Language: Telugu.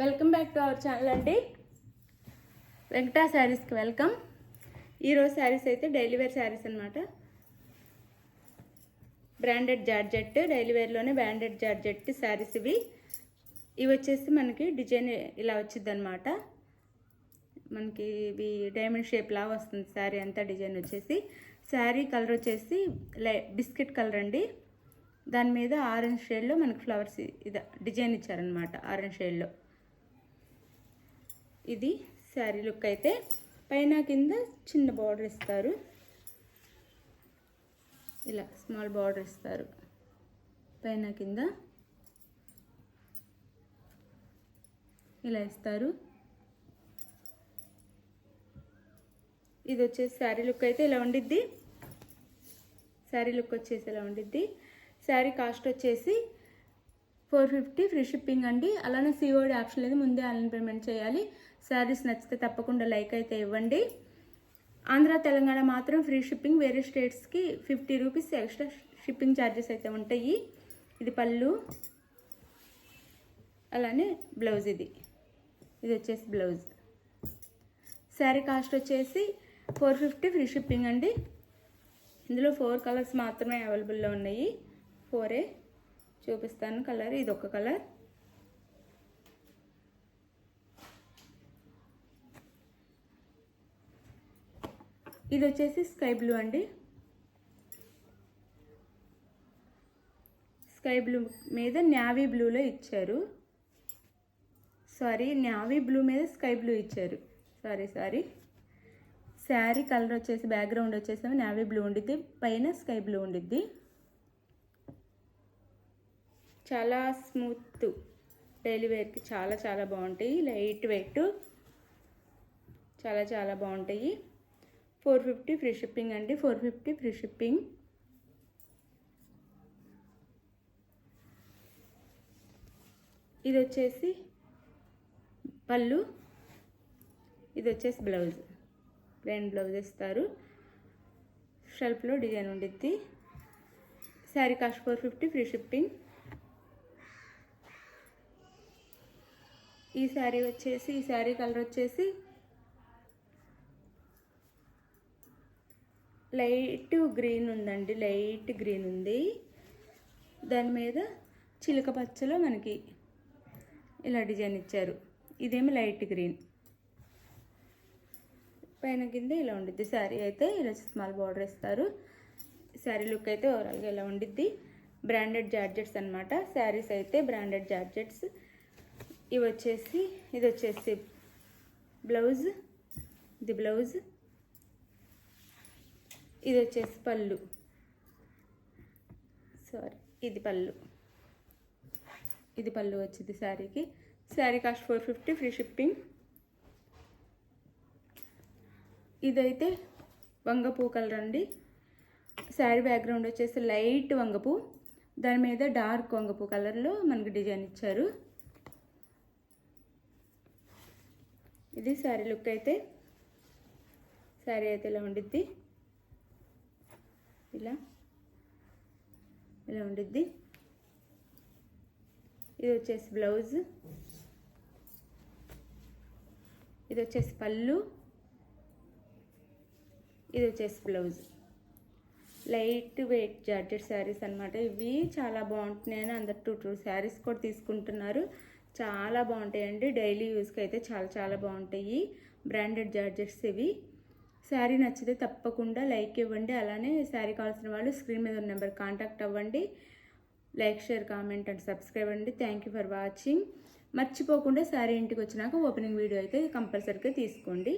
Welcome back to our channel అండి. వెంకటా శారీస్కి వెల్కమ్. ఈరోజు శారీస్ అయితే డైలీ వేర్ శారీస్ అనమాట. బ్రాండెడ్ జార్జెట్, డైలీ వేర్లోనే బ్రాండెడ్ జార్జెట్ శారీస్ ఇవి వచ్చేసి మనకి డిజైన్ ఇలా వచ్చింది అనమాట. మనకి ఇవి డైమండ్ షేప్ లాగా వస్తుంది శారీ అంతా. డిజైన్ వచ్చేసి శారీ కలర్ వచ్చేసి బిస్కెట్ కలర్ అండి. దాని మీద ఆరెంజ్ షేడ్లో మనకి ఫ్లవర్స్ ఇది డిజైన్ ఇచ్చారనమాట. ఆరెంజ్ షేడ్లో ఇది శారీ లుక్. అయితే పైన కింద చిన్న బార్డర్ ఇస్తారు, ఇలా స్మాల్ బార్డర్ ఇస్తారు పైన కింద ఇలా ఇస్తారు. ఇది వచ్చేసి శారీ లుక్ అయితే ఇలా ఉండిద్ది. శారీ లుక్ వచ్చేసి ఇలా ఉండిద్ది. శారీ కాస్ట్ వచ్చేసి 450 ఫ్రీ షిప్పింగ్ అండి. అలానే సిఓడి ఆప్షన్ లేదు, ముందే ఆన్లైన్ పేమెంట్ చేయాలి. శారీస్ నచ్చితే తప్పకుండా లైక్ అయితే ఇవ్వండి. ఆంధ్ర తెలంగాణ మాత్రం ఫ్రీ షిప్పింగ్, వేరే స్టేట్స్కి 50 రూపీస్ ఎక్స్ట్రా షిప్పింగ్ ఛార్జెస్ అయితే ఉంటాయి. ఇది పళ్ళు, అలానే బ్లౌజ్. ఇది వచ్చేసి బ్లౌజ్. శారీ కాస్ట్ వచ్చేసి 450 ఫ్రీ షిప్పింగ్ అండి. ఇందులో 4 కలర్స్ మాత్రమే అవైలబుల్లో ఉన్నాయి. 4 చూపిస్తాను కలర్. ఇది ఒక కలర్, ఇది వచ్చేసి స్కై బ్లూ అండి. స్కై బ్లూ మీద నేవీ బ్లూలో ఇచ్చారు. నేవీ బ్లూ మీద స్కై బ్లూ ఇచ్చారు. సారీ. శారీ కలర్ వచ్చేసి బ్యాక్గ్రౌండ్ వచ్చేసి నేవీ బ్లూ ఉండిద్ది, పైన స్కై బ్లూ ఉండిద్ది. చాలా స్మూత్, డైలీ వేర్కి చాలా బాగుంటాయి. లైట్ వెయిట్, చాలా బాగుంటాయి. 450 ఫ్రీ షిప్పింగ్ అండి. 450 ఫ్రీ షిప్పింగ్. ఇది వచ్చేసి పళ్ళు, ఇది వచ్చేసి బ్లౌజ్. ప్లెయిన్ బ్లౌజ్ ఇస్తారు. షెల్ఫ్లో డిజైన్ ఉండిద్ది. Sari cost 450 free shipping. ఈ శారీ కలర్ వచ్చేసి లైట్ గ్రీన్ ఉందండి. లైట్ గ్రీన్ ఉంది. దాని మీద చిలక పచ్చలో మనకి ఇలా డిజైన్ ఇచ్చారు. ఇదేమి లైట్ గ్రీన్, పైన కింద ఇలా ఉండిద్ది. శారీ అయితే ఇలా స్మాల్ బార్డర్ ఇస్తారు. శారీ లుక్ అయితే ఓవరాల్గా ఇలా ఉండిద్ది. బ్రాండెడ్ జార్జెట్స్ అనమాట. శారీస్ అయితే బ్రాండెడ్ జార్జెట్స్. ఇది వచ్చేసి బ్లౌజ్. ఇది బ్లౌజ్. ఇది వచ్చేసి పళ్ళు. ఇది పళ్ళు. ఇది పళ్ళు వచ్చింది శారీకి. Sari cost 450 free shipping. ఇదైతే వంగపూ కలర్ అండి. శారీ బ్యాక్గ్రౌండ్ వచ్చేసి లైట్ వంగపూ, దాని మీద డార్క్ వంగపూ కలర్లో మనకి డిజైన్ ఇచ్చారు. ఇది శారీ లుక్ అయితే. శారీ అయితే ఇలా ఉండిద్ది. ఇలా ఉండిద్ది. ఇది వచ్చేసి బ్లౌజ్. ఇది వచ్చేసి పళ్ళు. ఇది వచ్చేసి blouse. Light weight georgette saris అనమాట. ఇవి చాలా బాగుంటున్నాయని అందరు 2 శారీస్ కూడా తీసుకుంటున్నారు. చాలా బాగుంటాయండి. డైలీ యూస్కి అయితే చాలా బాగుంటాయి. బ్రాండెడ్ జార్జెట్స్ ఇవి. శారీ నచ్చితే తప్పకుండా లైక్ ఇవ్వండి. అలానే శారీ కావాల్సిన వాళ్ళు స్క్రీన్ మీద ఉన్న నెంబర్ కాంటాక్ట్ అవ్వండి. Like, share, comment and subscribe అండి. Thank you for watching. మర్చిపోకుండా శారీ ఇంటికి వచ్చినాక ఓపెనింగ్ వీడియో అయితే కంపల్సరీగా తీసుకోండి.